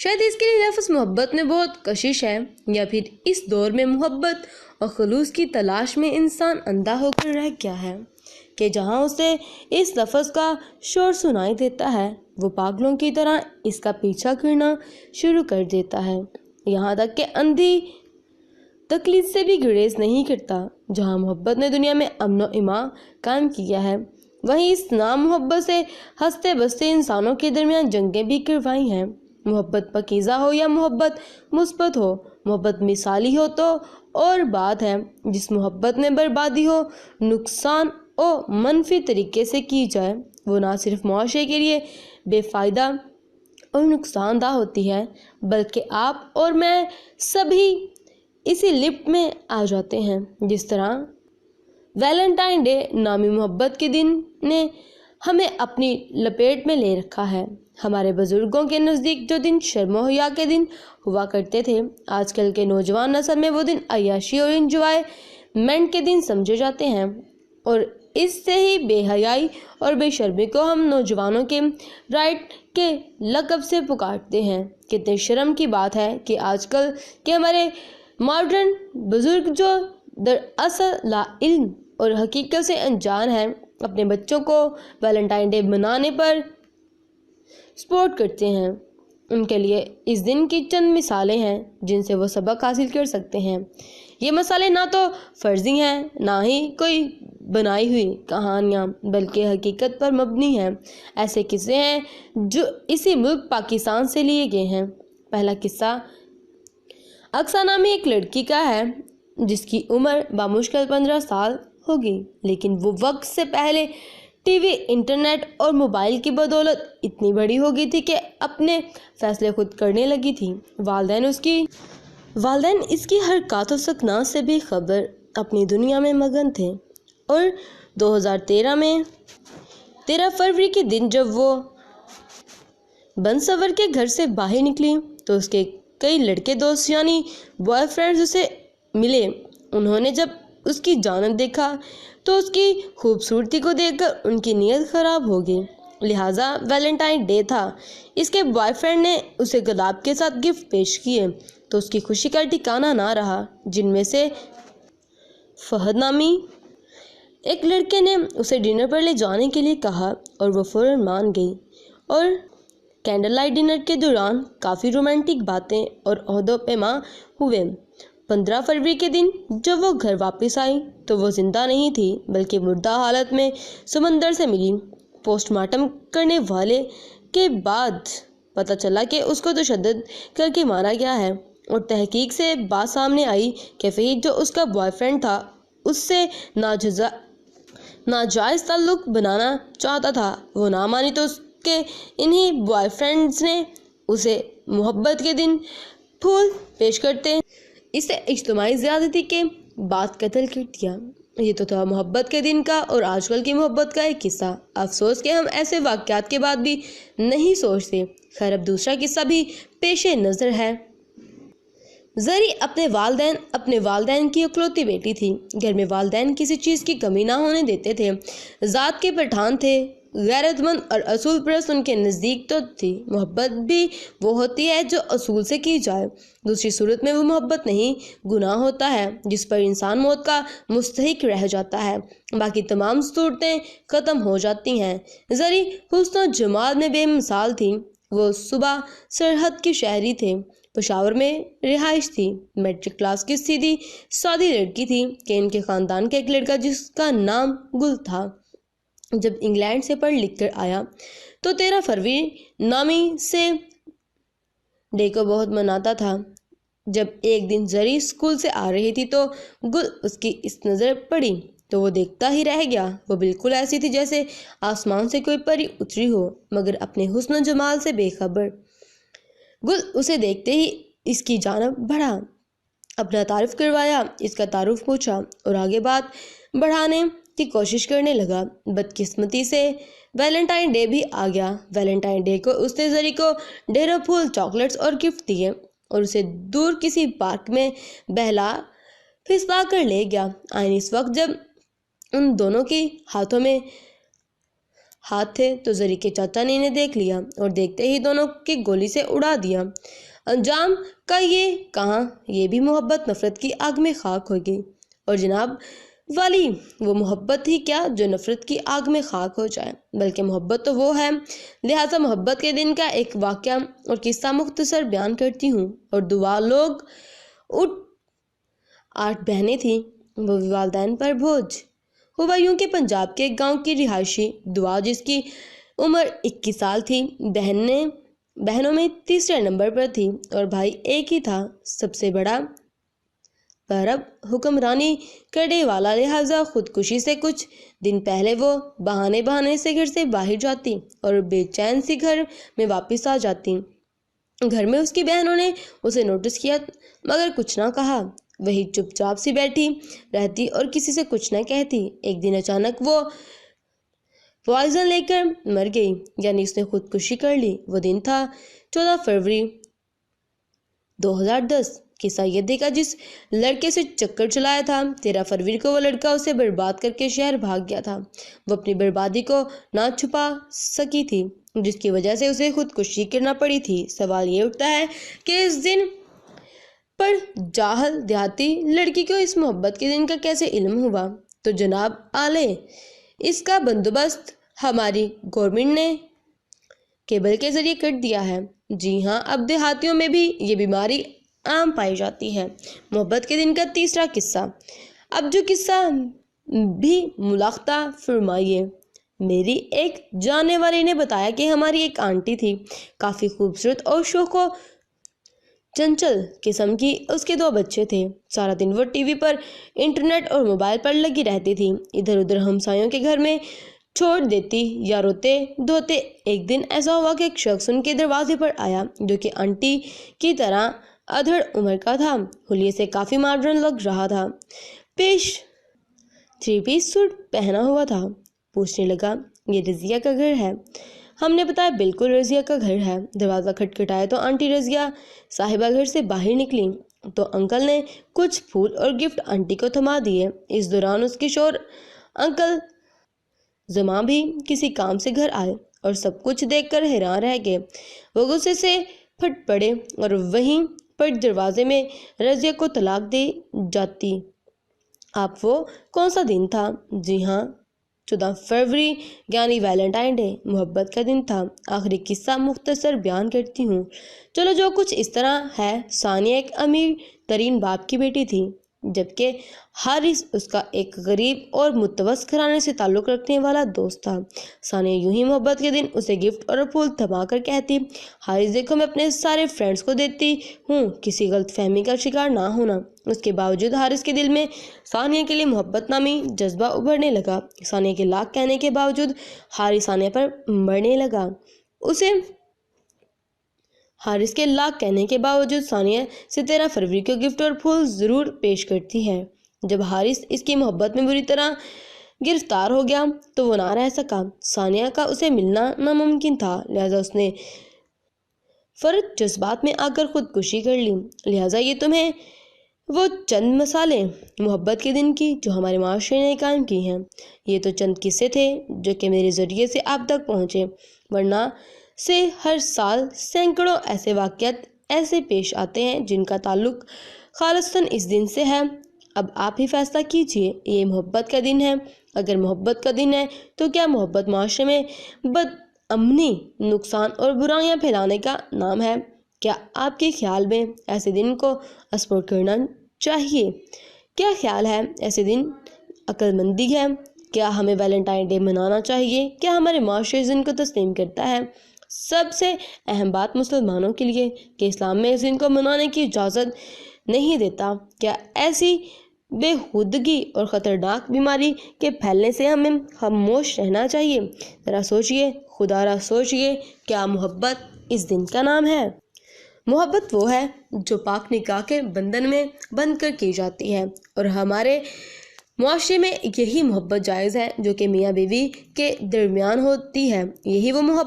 شاید اس کے لیے لفظ محبت میں بہت کشش ہے، یا پھر اس دور میں محبت اور خلوص کی تلاش میں انسان اندھا ہو کر رہ گیا ہے کہ جہاں اسے اس لفظ کا شور سنائی دیتا ہے وہ پاگلوں کی طرح اس کا پیچھا کرنا شروع کر دیتا ہے، یہاں تک کہ اندھی تقلید سے بھی گریز نہیں کرتا۔ جہاں محبت نے دنیا میں امن و امان قائم کیا ہے، وہیں اس نام محبت سے ہنستے بستے انسانوں کے درمیان جنگیں بھی کروائی ہیں۔ محبت پاکیزہ ہو یا محبت مثبت ہو، محبت مثالی ہو تو اور بات ہے، جس محبت میں بربادی ہو، نقصان اور منفی طریقے سے کی جائے، وہ نہ صرف معاشرے کے لیے بے فائدہ اور نقصان دہ ہوتی ہے، بلکہ آپ اور میں سبھی اسی لفٹ میں آ جاتے ہیں۔ جس طرح ویلنٹائن ڈے نامی محبت کے دن نے ہمیں اپنی لپیٹ میں لے رکھا ہے۔ ہمارے بزرگوں کے نزدیک جو دن شرم و حیا کے دن ہوا کرتے تھے، آج کل کے نوجوان نسل میں وہ دن عیاشی اور انجوائمنٹ کے دن سمجھے جاتے ہیں، اور اس سے ہی بے حیائی اور بے شرمی کو ہم نوجوانوں کے رائٹ کے لقب سے پکارتے ہیں۔ کتنے شرم کی بات ہے کہ آج کل کے ہمارے ماڈرن بزرگ جو دراصل لا علم اور حقیقت سے انجان ہیں، اپنے بچوں کو ویلنٹائن ڈے منانے پر سپورٹ کرتے ہیں۔ ان کے لیے اس دن کی چند مثالیں ہیں جن سے وہ سبق حاصل کر سکتے ہیں۔ یہ مثالیں نہ تو فرضی ہیں، نہ ہی کوئی بنائی ہوئی کہانیاں، بلکہ حقیقت پر مبنی ہیں۔ ایسے قصے ہیں جو اسی ملک پاکستان سے لیے گئے ہیں۔ پہلا قصہ اقصیٰ نامی ایک لڑکی کا ہے جس کی عمر بامشکل 15 سال ہوگی، لیکن وہ وقت سے پہلے ٹی وی، انٹرنیٹ اور موبائل کی بدولت اتنی بڑی ہو گئی تھی کہ اپنے فیصلے خود کرنے لگی تھی۔ والدین اس کی حرکات و سکنات سے بے خبر اپنی دنیا میں مگن تھے، اور 2013 میں 13 فروری کے دن جب وہ بنسور کے گھر سے باہر نکلی تو اس کے کئی لڑکے دوست یعنی بوائے فرینڈز اسے ملے۔ انہوں نے جب اس کی جانب دیکھا تو اس کی خوبصورتی کو دیکھ کر ان کی نیت خراب ہو گئی، لہٰذا ویلنٹائن ڈے تھا، اس کے بوائے فرینڈ نے اسے گلاب کے ساتھ گفٹ پیش کیے تو اس کی خوشی کا ٹھکانہ نہ رہا۔ جن میں سے فہد نامی ایک لڑکے نے اسے ڈنر پر لے جانے کے لیے کہا اور وہ فوراً مان گئی، اور کینڈل لائٹ ڈنر کے دوران کافی رومانٹک باتیں اور عہد و پیمان ہوئے۔ 15 فروری کے دن جب وہ گھر واپس آئی تو وہ زندہ نہیں تھی بلکہ مردہ حالت میں سمندر سے ملی۔ پوسٹ مارٹم کرنے والے کے بعد پتہ چلا کہ اس کو تشدد کر کے مارا گیا ہے، اور تحقیق سے بات سامنے آئی کہ فہد جو اس کا بوائے فرینڈ تھا اس سے ناجائز تعلق بنانا چاہتا تھا، وہ نہ مانی تو اس کے انہی بوائے فرینڈز نے اسے محبت کے دن پھول پیش کرتے اسے اجتماعی زیادتی کے بعد قتل کر دیا۔ یہ تو تھا محبت کے دن کا اور آج کل کی محبت کا ایک قصہ۔ افسوس کہ ہم ایسے واقعات کے بعد بھی نہیں سوچتے۔ خیر، اب دوسرا قصہ بھی پیش نظر ہے۔ زری اپنے والدین کی اکلوتی بیٹی تھی۔ گھر میں والدین کسی چیز کی کمی نہ ہونے دیتے تھے۔ ذات کے پٹھان تھے، غیرت مند اور اصول پرست ان کے نزدیک تو تھی۔ محبت بھی وہ ہوتی ہے جو اصول سے کی جائے، دوسری صورت میں وہ محبت نہیں، گناہ ہوتا ہے جس پر انسان موت کا مستحق رہ جاتا ہے، باقی تمام صورتیں ختم ہو جاتی ہیں۔ زری حسن و جمال میں بے مثال تھی۔ وہ صوبہ سرحد کی شہری تھے، پشاور میں رہائش تھی، میٹرک کلاس کی سیدھی سادی لڑکی تھی کہ ان کے خاندان کا ایک لڑکا جس کا نام گل تھا، جب انگلینڈ سے پڑھ لکھ کر آیا تو 13 فروری نامی سے ڈے کو بہت مناتا تھا۔ جب ایک دن زری اسکول سے آ رہی تھی تو گل اس کی اس نظر پڑی تو وہ دیکھتا ہی رہ گیا۔ وہ بالکل ایسی تھی جیسے آسمان سے کوئی پری اتری ہو، مگر اپنے حسن و جمال سے بے خبر۔ گل اسے دیکھتے ہی اس کی جانب بڑھا، اپنا تعارف کروایا، اس کا تعارف پوچھا اور آگے بات بڑھانے کی کوشش کرنے لگا۔ بدقسمتی سے ویلنٹائن ڈے بھی آ گیا۔ ویلنٹائن ڈے کو اس نے زری کو ڈھیروں پھول، چاکلیٹس اور گفٹ دیے اور اسے دور کسی پارک میں بہلا پھسلا کر لے گیا۔ اس وقت جب ان دونوں کی ہاتھ تھے تو زری کے چاچا نے انہیں دیکھ لیا اور دیکھتے ہی دونوں کی گولی سے اڑا دیا۔ انجام کا یہ کہاں، یہ بھی محبت نفرت کی آگ میں خاک ہو گئی۔ اور جناب والی، وہ محبت ہی کیا جو نفرت کی آگ میں خاک ہو جائے، بلکہ محبت تو وہ ہے۔ لہٰذا محبت کے دن کا ایک واقعہ اور قصہ مختصر بیان کرتی ہوں۔ اور دعا لوگ 8 بہنیں تھیں، وہ بھی والدین پر بوجھ۔ ہوا یوں کہ پنجاب کے ایک گاؤں کی رہائشی دعا، جس کی عمر 21 سال تھی، بہنوں میں تیسرے نمبر پر تھی اور بھائی ایک ہی تھا، سب سے بڑا، پر اب حکمرانی کرنے والا، لہٰذا خودکشی سے کچھ دن پہلے وہ بہانے سے گھر سے باہر جاتی اور بے چین سی گھر میں واپس آ جاتی۔ گھر میں اس کی بہنوں نے اسے نوٹس کیا مگر کچھ نہ کہا، وہی چپ چاپ سی بیٹھی رہتی اور کسی سے کچھ نہ کہتی۔ ایک دن اچانک وہ پوائزن لے کر مر گئی، یعنی اس نے خودکشی کر لی۔ وہ دن تھا 14 فروری 2010۔ قصہ یہ دیکھا جس لڑکے سے چکر چلایا تھا، 13 فروری کو وہ لڑکا اسے برباد کر کے شہر بھاگ گیا تھا۔ وہ اپنی بربادی کو نہ چھپا سکی تھی، جس کی وجہ سے اسے خودکشی کرنا پڑی تھی۔ سوال یہ اٹھتا ہے کہ اس دن پر جاہل دیہاتی لڑکی کو اس محبت کے دن کا کیسے علم ہوا؟ تو جناب آلے، اس کا بندوبست ہماری گورنمنٹ نے کیبل کے ذریعے کر دیا ہے۔ جی ہاں، اب دیہاتیوں میں بھی یہ بیماری عام پائی جاتی ہے۔ محبت کے دن کا تیسرا قصہ۔ اب جو قصہ بھی ملاحظہ فرمائیے۔ میری ایک جاننے والی نے بتایا کہ ہماری ایک آنٹی تھی، کافی خوبصورت اور شوخ و چنچل قسم کی۔ اس کے 2 بچے تھے۔ سارا دن وہ ٹی وی پر، انٹرنیٹ اور موبائل پر لگی رہتی تھی، ادھر ادھر ہمسایوں کے گھر میں چھوڑ دیتی یا روتے دھوتے۔ ایک دن ایسا ہوا کہ ایک شخص ان کے دروازے پر آیا، جو کہ آنٹی کی طرح ادھڑ عمر کا تھا، حلیے سے کافی ماڈرن لگ رہا تھا، 3 پیس سوٹ پہنا ہوا تھا۔ پوچھنے لگا، یہ رضیہ کا گھر ہے؟ ہم نے بتایا بالکل رضیہ کا گھر ہے۔ دروازہ کھٹکھٹایا تو آنٹی رضیہ صاحبہ گھر سے باہر نکلی تو انکل نے کچھ پھول اور گفٹ آنٹی کو تھما دیے۔ اس دوران اس کے شوہر انکل زماں بھی کسی کام سے گھر آئے اور سب کچھ دیکھ کر حیران رہ گئے۔ وہ غصے سے پھٹ پڑے اور وہیں پر دروازے میں رضیہ کو طلاق دی جاتی۔ آپ وہ کون سا دن تھا؟ جی ہاں، 14 فروری یعنی ویلنٹائن ڈے، محبت کا دن تھا۔ آخری قصہ مختصر بیان کرتی ہوں۔ چلو، جو کچھ اس طرح ہے۔ ثانیہ ایک امیر ترین باپ کی بیٹی تھی، جبکہ حارث اس کا ایک غریب اور متوسط گھرانے سے تعلق رکھنے والا دوست تھا۔ ثانیہ یوں ہی محبت کے دن اسے گفٹ اور پھول تھما کر کہتی، حارث دیکھو، میں اپنے سارے فرینڈز کو دیتی ہوں، کسی غلط فہمی کا شکار نہ ہونا۔ اس کے باوجود حارث کے دل میں ثانیہ کے لیے محبت نامی جذبہ ابھرنے لگا۔ ثانیہ کے لاکھ کہنے کے باوجود حارث ثانیہ پر مرنے لگا۔ حارث کے لاکھ کہنے کے باوجود ثانیہ سے 13 فروری کو گفٹ اور پھول ضرور پیش کرتی ہے۔ جب حارث اس کی محبت میں بری طرح گرفتار ہو گیا تو وہ نہ رہ سکا۔ ثانیہ کا اسے ملنا ناممکن تھا، لہٰذا اس نے فرط جذبات میں آ کر خودکشی کر لی۔ لہٰذا یہ تمہیں وہ چند مثالیں محبت کے دن کی جو ہمارے معاشرے نے قائم کی ہیں۔ یہ تو چند قصے تھے جو کہ میرے ذریعے سے آپ تک پہنچے، ورنہ سے ہر سال سینکڑوں ایسے واقعات ایسے پیش آتے ہیں جن کا تعلق خالصتاً اس دن سے ہے۔ اب آپ ہی فیصلہ کیجئے، یہ محبت کا دن ہے۔ اگر محبت کا دن ہے تو کیا محبت معاشرے میں بد امنی، نقصان اور برائیاں پھیلانے کا نام ہے؟ کیا آپ کے خیال میں ایسے دن کو اسپورٹ کرنا چاہیے؟ کیا خیال ہے ایسے دن عقل مندی ہے؟ کیا ہمیں ویلنٹائن ڈے منانا چاہیے؟ کیا ہمارے معاشرے اس دن کو تسلیم کرتا ہے؟ سب سے اہم بات مسلمانوں کے لیے کہ اسلام میں اس دن کو منانے کی اجازت نہیں دیتا۔ کیا ایسی بےہودگی اور خطرناک بیماری کے پھیلنے سے ہمیں خاموش رہنا چاہیے؟ ذرا سوچئے، خدا را سوچئے، کیا محبت اس دن کا نام ہے؟ محبت وہ ہے جو پاک نکاح کے بندھن میں بندھ کر کی جاتی ہے، اور ہمارے معاشرے میں یہی محبت جائز ہے جو کہ میاں بیوی کے درمیان ہوتی ہے۔ یہی وہ محبت